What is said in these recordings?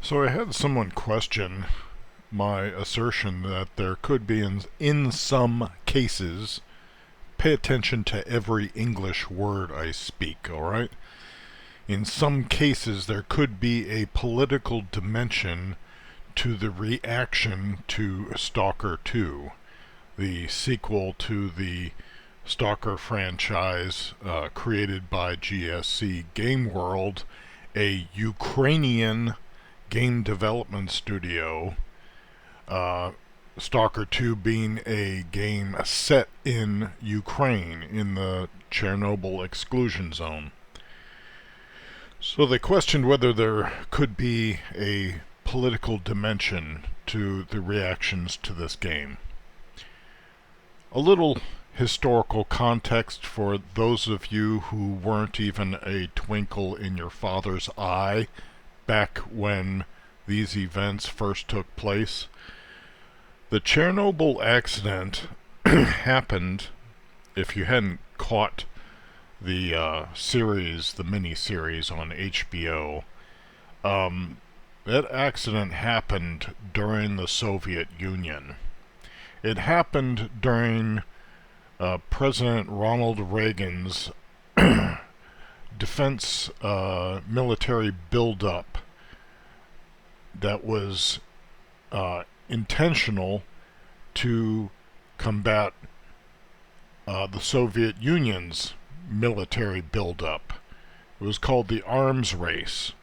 So I had someone question my assertion that there could be, in some cases, pay attention to every English word I speak, alright? In some cases, there could be a political dimension to the reaction to Stalker 2, the sequel to the Stalker franchise created by GSC Game World, a Ukrainian game development studio, Stalker 2 being a game set in Ukraine in the Chernobyl exclusion zone. So they questioned whether there could be a political dimension to the reactions to this game. A little historical context for those of you who weren't even a twinkle in your father's eye back when these events first took place. The Chernobyl accident happened, if you hadn't caught the series, the mini-series on HBO, that accident happened during the Soviet Union. It happened during President Ronald Reagan's defense military buildup that was intentional to combat the Soviet Union's military buildup. It was called the arms race.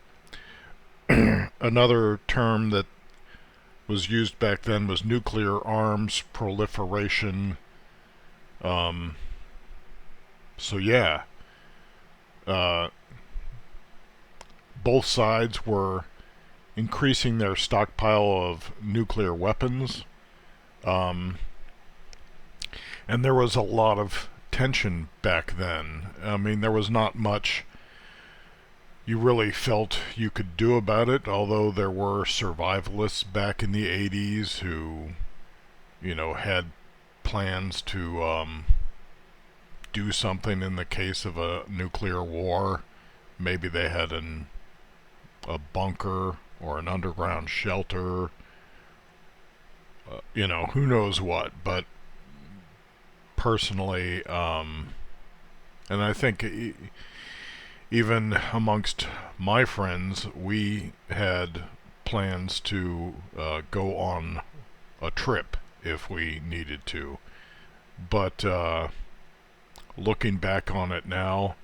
Another term that was used back then was nuclear arms proliferation. So yeah, both sides were increasing their stockpile of nuclear weapons, and there was a lot of tension back then. I mean, there was not much you really felt you could do about it, although there were survivalists back in the 80s who, had plans to do something in the case of a nuclear war. Maybe they had a bunker or an underground shelter, who knows what. But personally, and I think even amongst my friends, we had plans to go on a trip if we needed to. But looking back on it now,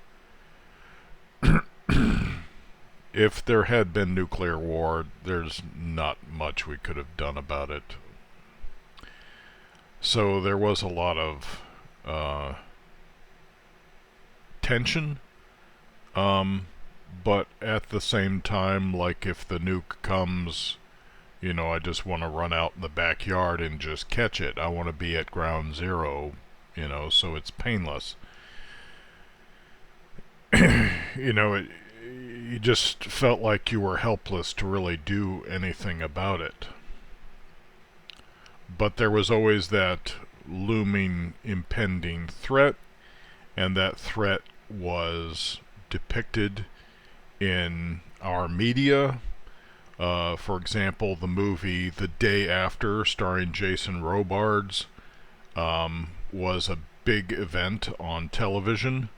if there had been nuclear war, there's not much we could have done about it. So there was a lot of tension, but at the same time, like if the nuke comes, I just want to run out in the backyard and just catch it. I want to be at ground zero, so it's painless. You just felt like you were helpless to really do anything about it. But there was always that looming, impending threat, and that threat was depicted in our media. For example, the movie The Day After, starring Jason Robards, was a big event on television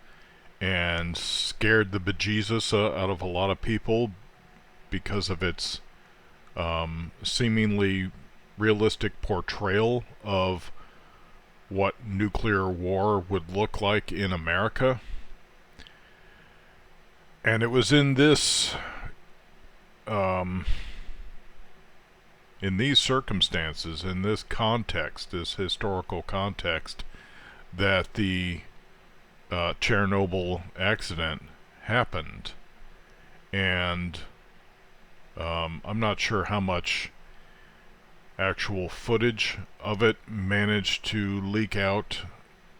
and scared the bejesus out of a lot of people because of its seemingly realistic portrayal of what nuclear war would look like in America. And it was in this in these circumstances, in this context, this historical context, that the Chernobyl accident happened. And I'm not sure how much actual footage of it managed to leak out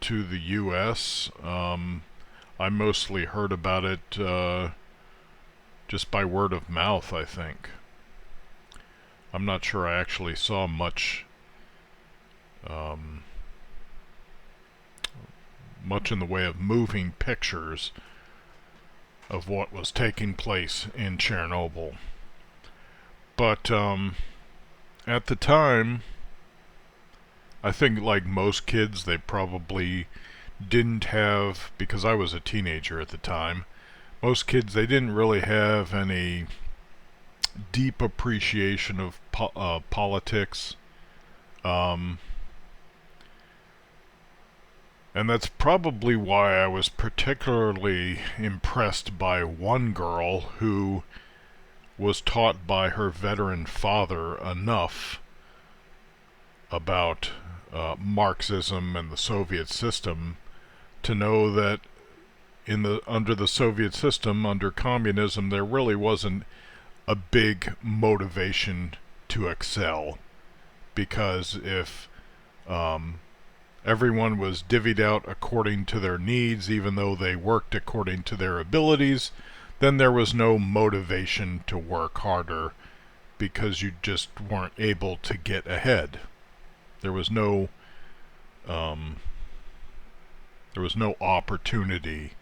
to the US. I mostly heard about it just by word of mouth, I think. I'm not sure I actually saw much in the way of moving pictures of what was taking place in Chernobyl. But at the time, I think like most kids, they probably didn't have, because I was a teenager at the time, most kids, they didn't really have any deep appreciation of politics. Um, and that's probably why I was particularly impressed by one girl who was taught by her veteran father enough about Marxism and the Soviet system to know that under the Soviet system, under communism, there really wasn't a big motivation to excel, because if um, everyone was divvied out according to their needs, even though they worked according to their abilities, then there was no motivation to work harder because you just weren't able to get ahead. There was no um, there was no opportunity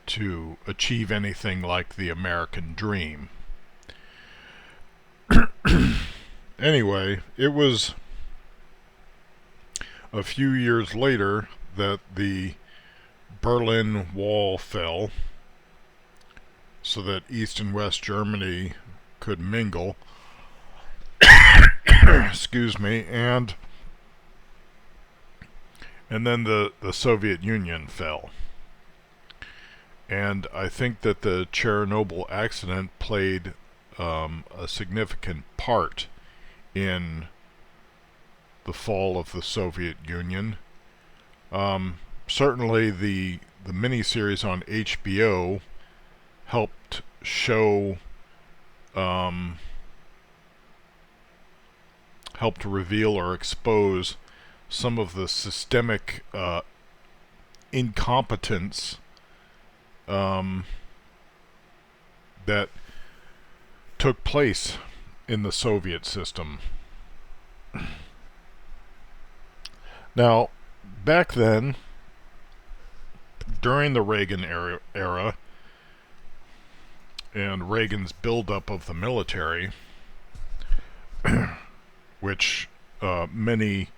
to achieve anything like the American dream. Anyway, it was a few years later that the Berlin Wall fell so that East and West Germany could mingle. Excuse me, and then the Soviet Union fell. And I think that the Chernobyl accident played a significant part in the fall of the Soviet Union. Certainly, the miniseries on HBO helped show, helped reveal or expose some of the systemic incompetence that took place in the Soviet system. Now, back then, during the Reagan era and Reagan's buildup of the military, which many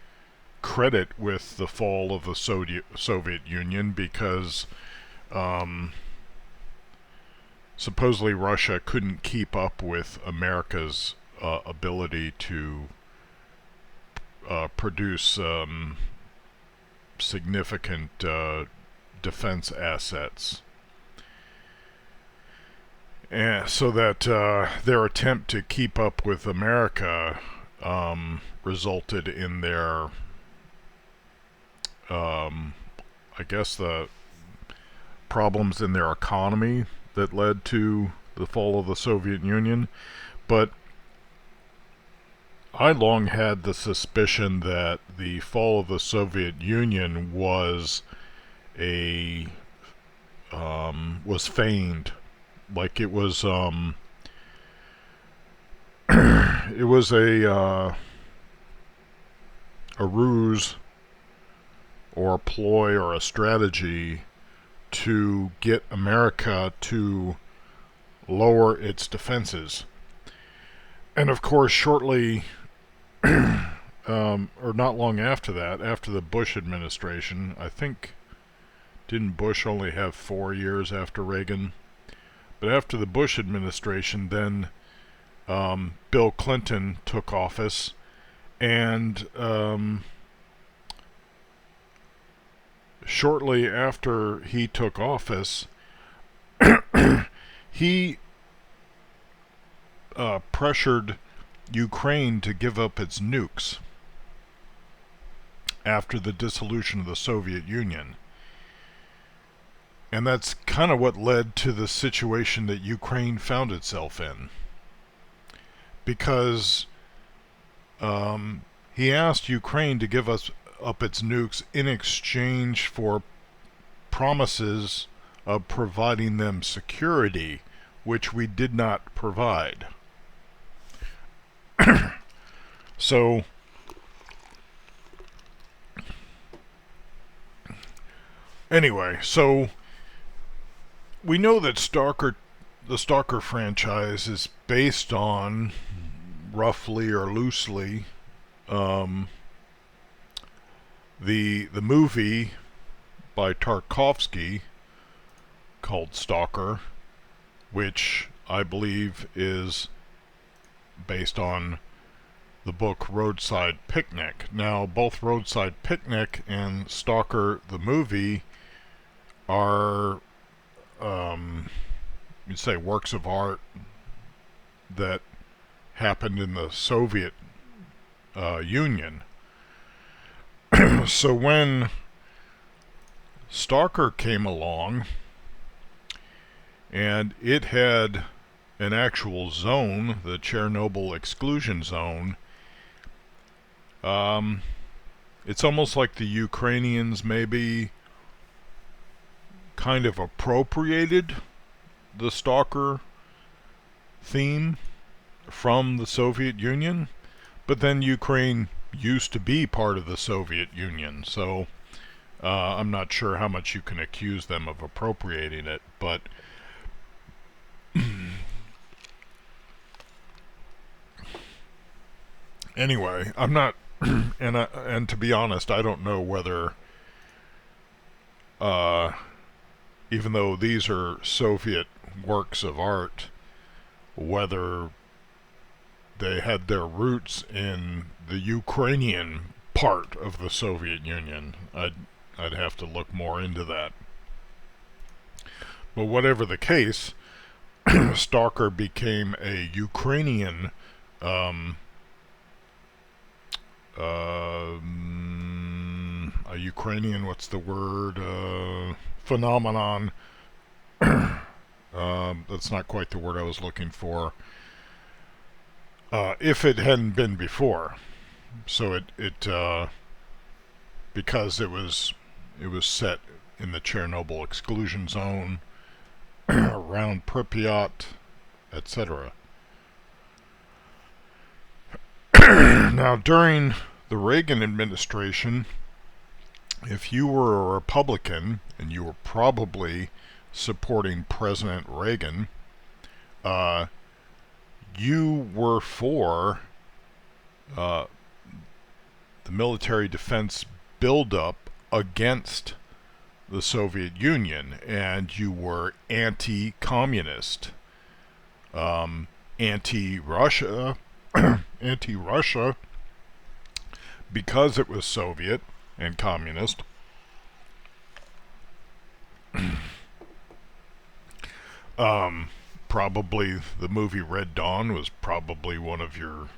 credit with the fall of the Soviet Union, because supposedly Russia couldn't keep up with America's ability to produce significant defense assets. And so that their attempt to keep up with America resulted in their, I guess, the problems in their economy that led to the fall of the Soviet Union. But I long had the suspicion that the fall of the Soviet Union was was feigned, like it was it was a ruse or a ploy or a strategy to get America to lower its defenses. And of course, shortly or not long after that, after the Bush administration, I think, didn't Bush only have 4 years after Reagan? But after the Bush administration, then Bill Clinton took office, and shortly after he took office, he pressured Ukraine to give up its nukes after the dissolution of the Soviet Union. And that's kind of what led to the situation that Ukraine found itself in. Because he asked Ukraine to give up its nukes in exchange for promises of providing them security, which we did not provide. So, anyway, so we know that Stalker the Stalker franchise is based on, roughly or loosely, um, the movie by Tarkovsky called Stalker, which I believe is based on the book Roadside Picnic. Now, both Roadside Picnic and Stalker the movie are, you'd say, works of art that happened in the Soviet Union. So when Stalker came along, and it had an actual zone, the Chernobyl exclusion zone, it's almost like the Ukrainians maybe kind of appropriated the Stalker theme from the Soviet Union, but then Ukraine used to be part of the Soviet Union, so I'm not sure how much you can accuse them of appropriating it, but anyway, I'm not, and to be honest, I don't know whether, even though these are Soviet works of art, whether they had their roots in the Ukrainian part of the Soviet Union. I'd have to look more into that. But whatever the case, Stalker became a Ukrainian a Ukrainian, what's the word, phenomenon. That's not quite the word I was looking for. If it hadn't been before. So it because it was set in the Chernobyl exclusion zone, around Pripyat, etc. Now, during the Reagan administration, if you were a Republican, and you were probably supporting President Reagan, you were for the military defense buildup against the Soviet Union, and you were anti-communist, anti-Russia, anti-Russia because it was Soviet and communist. Probably the movie Red Dawn was probably one of your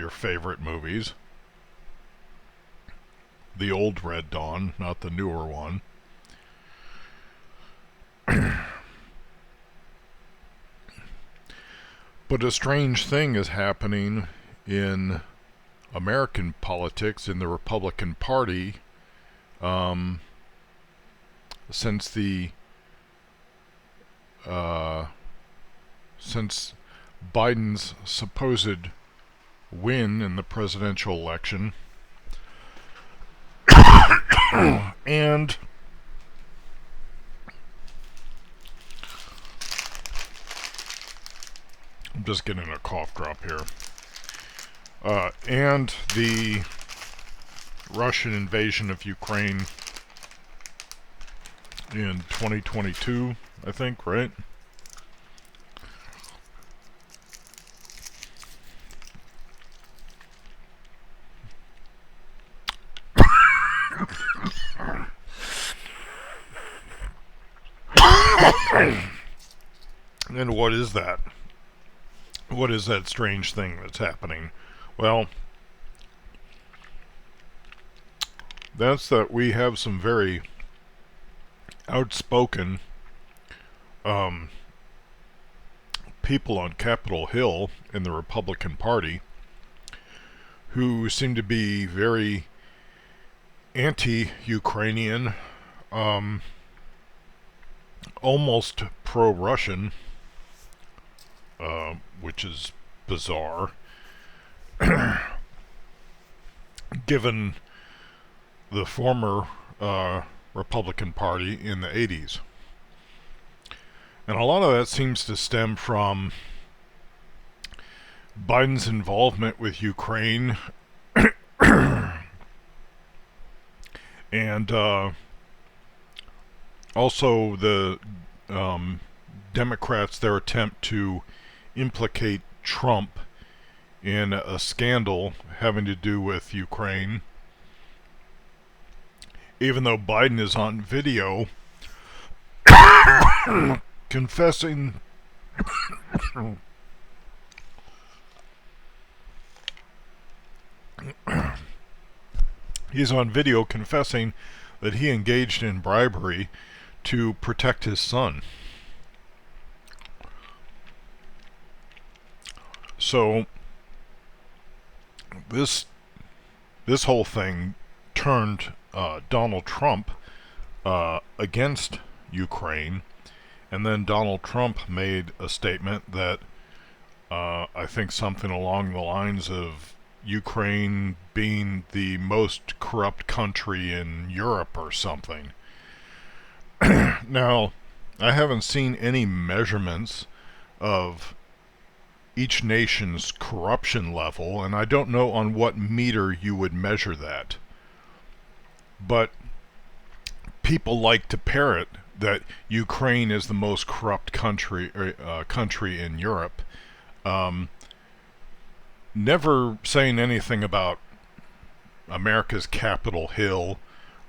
favorite movies. The old Red Dawn, not the newer one. But a strange thing is happening in American politics, in the Republican Party, since since Biden's supposed win in the presidential election. And I'm just getting a cough drop here. And the Russian invasion of Ukraine in 2022, I think, right? And what is that? What is that strange thing that's happening? Well, that's that we have some very outspoken people on Capitol Hill in the Republican Party who seem to be very anti-Ukrainian, almost pro-Russian, which is bizarre, given the former Republican Party in the 80s. And a lot of that seems to stem from Biden's involvement with Ukraine and also the um, Democrats, their attempt to implicate Trump in a scandal having to do with Ukraine, even though Biden is on video confessing he's on video confessing that he engaged in bribery to protect his son. So this whole thing turned Donald Trump against Ukraine, and then Donald Trump made a statement that I think something along the lines of Ukraine being the most corrupt country in Europe or something. Now, I haven't seen any measurements of each nation's corruption level, and I don't know on what meter you would measure that. But people like to parrot that Ukraine is the most corrupt country in Europe, never saying anything about America's Capitol Hill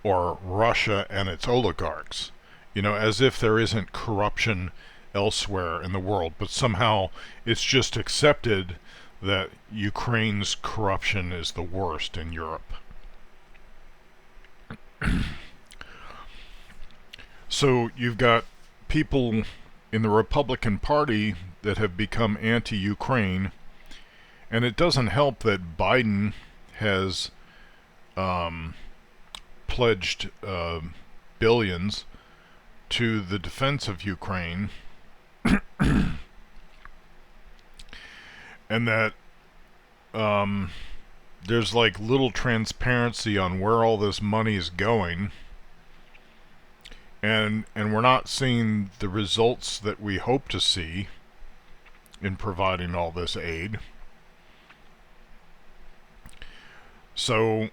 or Russia and its oligarchs. You know, as if there isn't corruption elsewhere in the world, but somehow it's just accepted that Ukraine's corruption is the worst in Europe. So you've got people in the Republican Party that have become anti-Ukraine, and it doesn't help that Biden has pledged billions to the defense of Ukraine, and that there's like little transparency on where all this money is going, and we're not seeing the results that we hope to see in providing all this aid. So,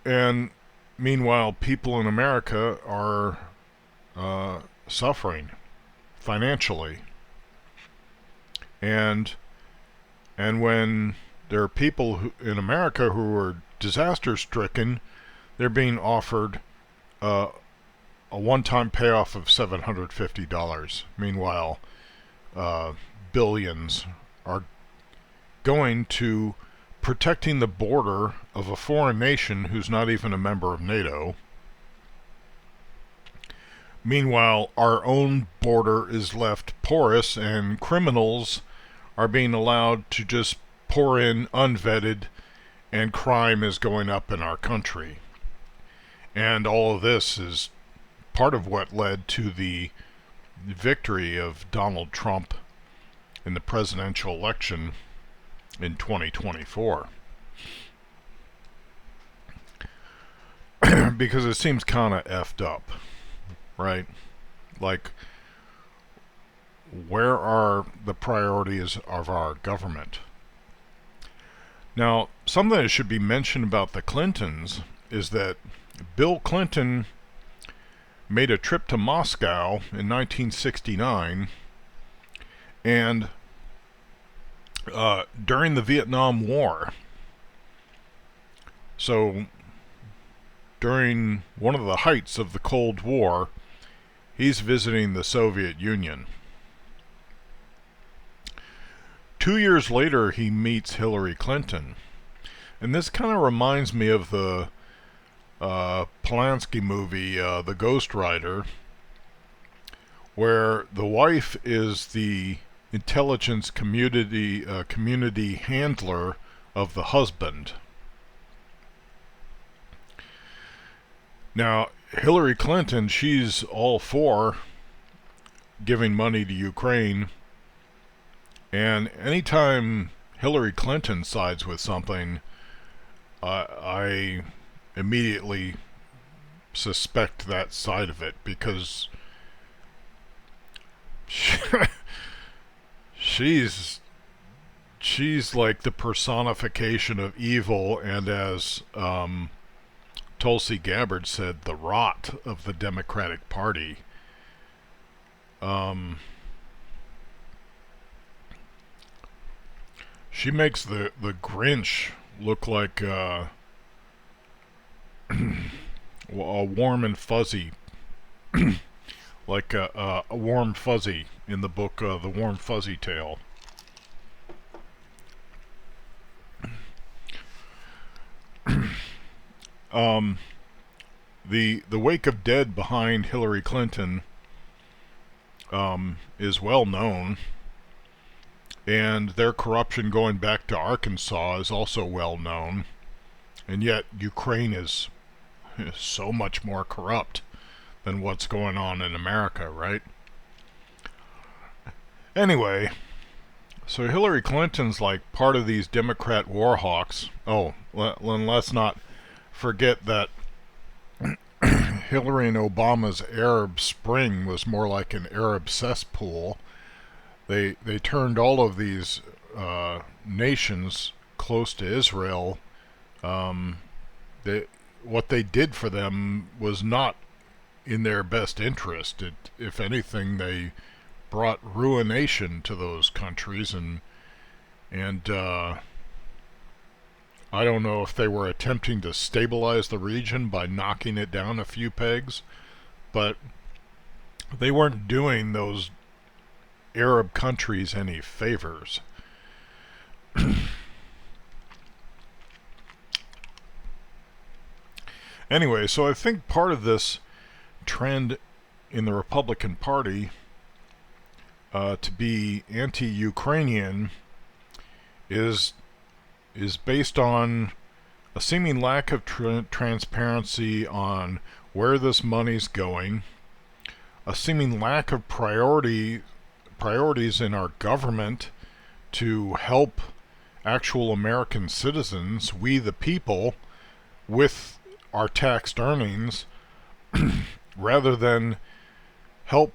and meanwhile, people in America are suffering financially, and when there are people in America who are disaster stricken, they're being offered a one-time payoff of $750. Meanwhile, billions are going to protecting the border of a foreign nation who's not even a member of NATO. Meanwhile, our own border is left porous, and criminals are being allowed to just pour in unvetted, and crime is going up in our country. And all of this is part of what led to the victory of Donald Trump in the presidential election in 2024. Because it seems kind of effed up, right? Like, where are the priorities of our government? Now, something that should be mentioned about the Clintons is that Bill Clinton made a trip to Moscow in 1969, and during the Vietnam War, so during one of the heights of the Cold War, he's visiting the Soviet Union. 2 years later, he meets Hillary Clinton. And this kind of reminds me of the Polanski movie, The Ghost Rider, where the wife is the intelligence community handler of the husband. Now, Hillary Clinton, she's all for giving money to Ukraine, and anytime Hillary Clinton sides with something, I immediately suspect that side of it, because she's she's like the personification of evil, and as Tulsi Gabbard said, the rot of the Democratic Party. Um, she makes the Grinch look like a warm and fuzzy, like a warm fuzzy in the book The Warm Fuzzy Tale. Um, the wake of dead behind Hillary Clinton is well known, and their corruption going back to Arkansas is also well known, and yet Ukraine is so much more corrupt than what's going on in America, right? Anyway, so Hillary Clinton's like part of these Democrat war hawks. Oh, let's not forget that Hillary and Obama's Arab Spring was more like an Arab cesspool. They turned all of these nations close to Israel. What they did for them was not in their best interest. If anything, they brought ruination to those countries, and I don't know if they were attempting to stabilize the region by knocking it down a few pegs, but they weren't doing those Arab countries any favors. Anyway, so I think part of this trend in the Republican Party to be anti-Ukrainian is based on a seeming lack of transparency on where this money's going, a seeming lack of priorities in our government to help actual American citizens, we the people, with our taxed earnings, rather than help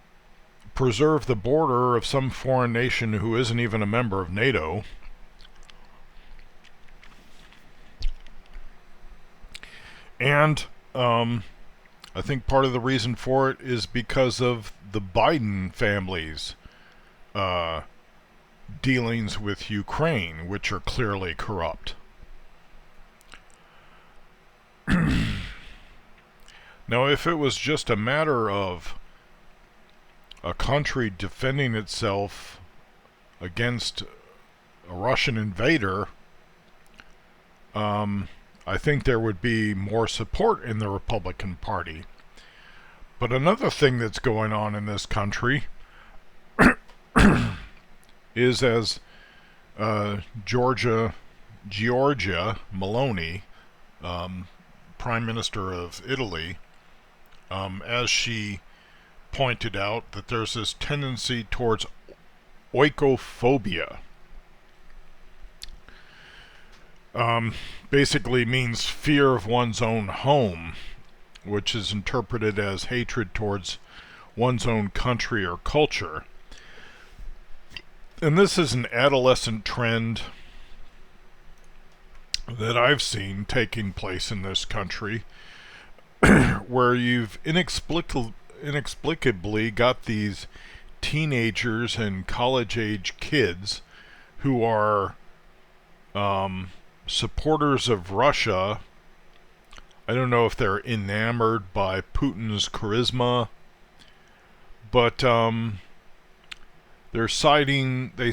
preserve the border of some foreign nation who isn't even a member of NATO. And I think part of the reason for it is because of the Biden family's dealings with Ukraine, which are clearly corrupt. Now, if it was just a matter of a country defending itself against a Russian invader, I think there would be more support in the Republican Party. But another thing that's going on in this country is, as Giorgia Meloni, Prime Minister of Italy, as she pointed out, that there's this tendency towards oikophobia. Basically means fear of one's own home, which is interpreted as hatred towards one's own country or culture. And this is an adolescent trend that I've seen taking place in this country, where you've inexplicably got these teenagers and college-age kids who are supporters of Russia. I don't know if they're enamored by Putin's charisma, but they're siding, they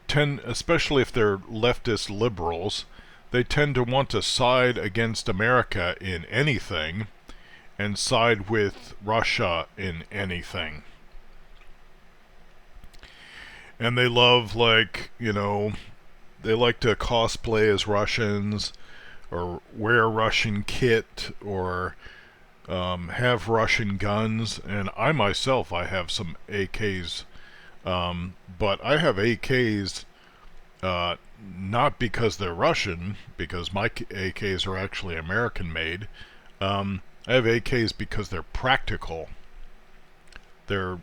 tend, especially if they're leftist liberals, they tend to want to side against America in anything and side with Russia in anything. And they love, like, they like to cosplay as Russians, or wear Russian kit, or have Russian guns. And I myself, I have some AKs, but I have AKs not because they're Russian, because my AKs are actually American made. I have AKs because they're practical. They're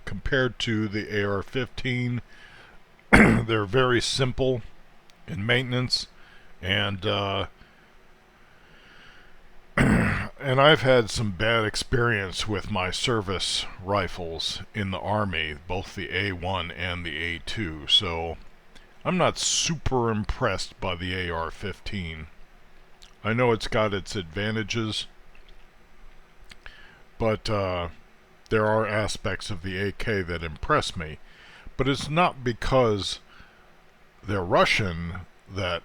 compared to the AR-15, they're very simple in maintenance, and and I've had some bad experience with my service rifles in the Army, both the A1 and the A2, so I'm not super impressed by the AR-15. I know it's got its advantages, but there are aspects of the AK that impress me. But it's not because they're Russian that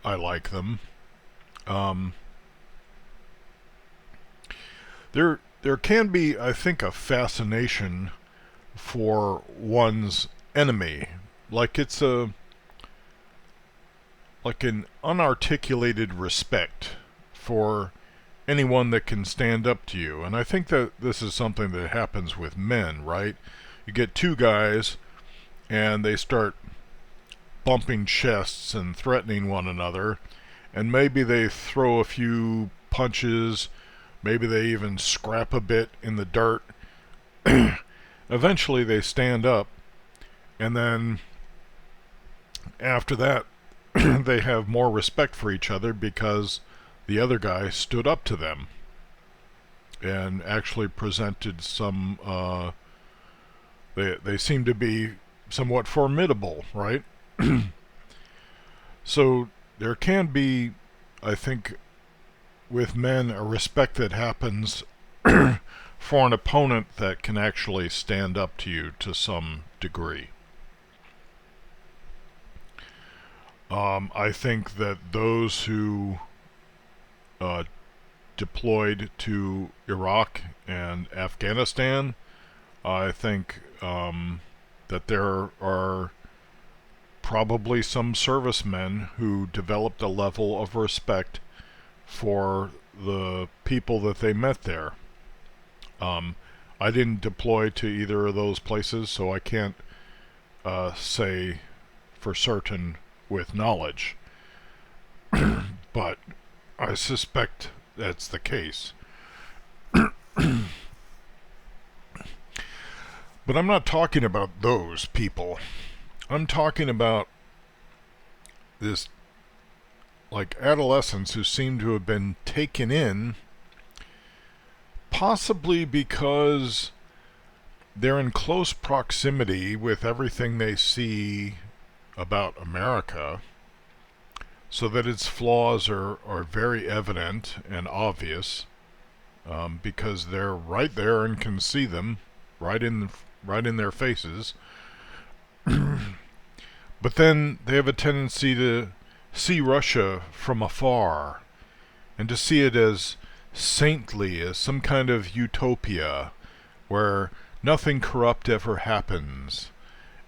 I like them. Um, there can be, I think, a fascination for one's enemy, like it's a like an unarticulated respect for anyone that can stand up to you. And I think that this is something that happens with men, right? You get two guys and they start bumping chests and threatening one another, and maybe they throw a few punches, maybe they even scrap a bit in the dirt. Eventually they stand up, and then after that they have more respect for each other because the other guy stood up to them and actually presented some they seem to be somewhat formidable, right? So there can be, I think, with men, a respect that happens for an opponent that can actually stand up to you to some degree. I think that those who deployed to Iraq and Afghanistan, I think that there are probably some servicemen who developed a level of respect for the people that they met there. I didn't deploy to either of those places, so I can't say for certain with knowledge, but I suspect that's the case. But I'm not talking about those people. I'm talking about this, like, adolescents who seem to have been taken in, possibly because they're in close proximity with everything they see about America, so that its flaws are very evident and obvious, because they're right there and can see them right in their faces. But then they have a tendency to see Russia from afar and to see it as saintly, as some kind of utopia where nothing corrupt ever happens,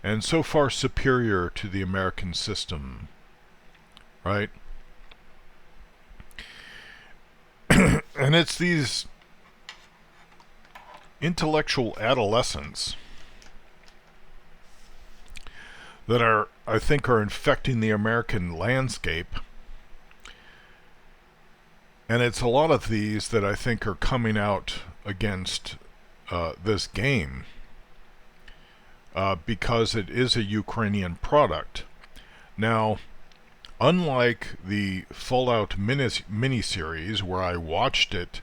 and so far superior to the American system, right? And it's these intellectual adolescents that are, I think, are infecting the American landscape. And it's a lot of these that I think are coming out against this game because it is a Ukrainian product. Now, unlike the Fallout miniseries, where I watched it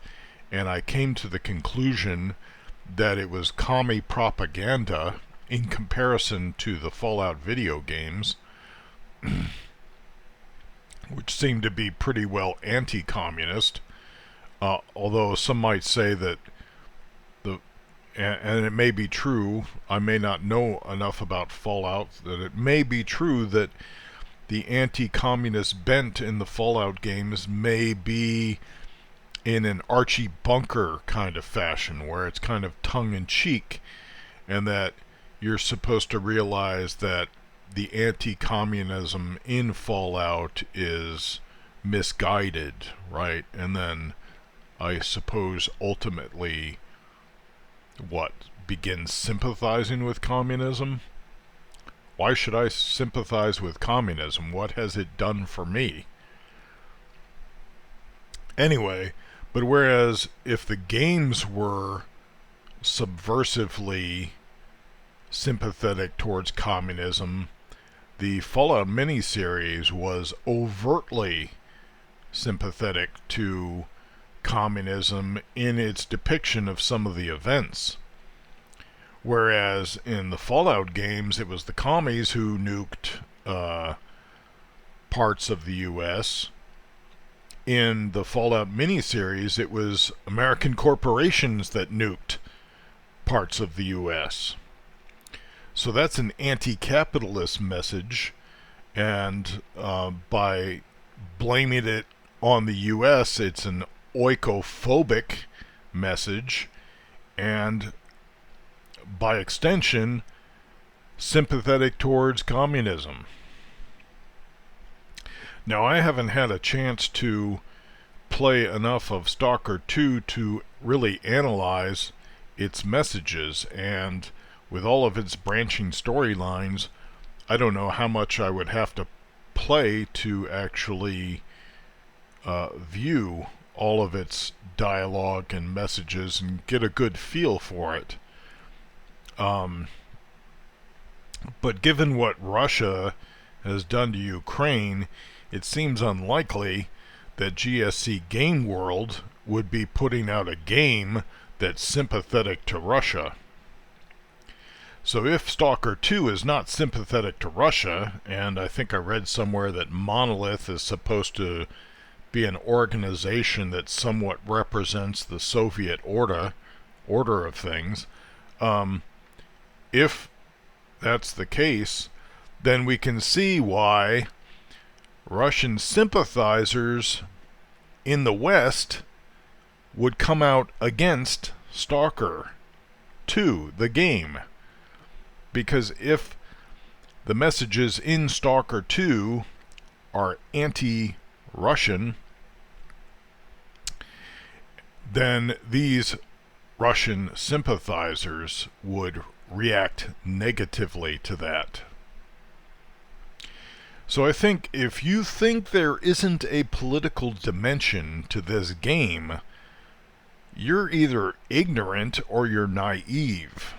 and I came to the conclusion that it was commie propaganda in comparison to the Fallout video games, which seemed to be pretty well anti-communist, although some might say that and it may be true, I may not know enough about Fallout, that it may be true that the anti-communist bent in the Fallout games may be in an Archie Bunker kind of fashion, where it's kind of tongue-in-cheek, and that you're supposed to realize that the anti-communism in Fallout is misguided, right? And then I suppose ultimately begin sympathizing with communism? Why should I sympathize with communism? What has it done for me? Anyway, but whereas if the games were subversively sympathetic towards communism. The Fallout miniseries was overtly sympathetic to communism in its depiction of some of the events. Whereas in the Fallout games, it was the commies who nuked parts of the U.S. In the Fallout miniseries, it was American corporations that nuked parts of the U.S. So that's an anti-capitalist message, and by blaming it on the U.S., it's an oikophobic message, and by extension, sympathetic towards communism. Now, I haven't had a chance to play enough of Stalker 2 to really analyze its messages, and with all of its branching storylines, I don't know how much I would have to play to actually view all of its dialogue and messages and get a good feel for it. But given what Russia has done to Ukraine, it seems unlikely that GSC Game World would be putting out a game that's sympathetic to Russia. So if Stalker 2 is not sympathetic to Russia, and I think I read somewhere that Monolith is supposed to be an organization that somewhat represents the Soviet order of things, if that's the case, then we can see why Russian sympathizers in the West would come out against Stalker 2, the game. Because if the messages in Stalker 2 are anti-Russian, then these Russian sympathizers would react negatively to that. So I think if you think there isn't a political dimension to this game, you're either ignorant or you're naive.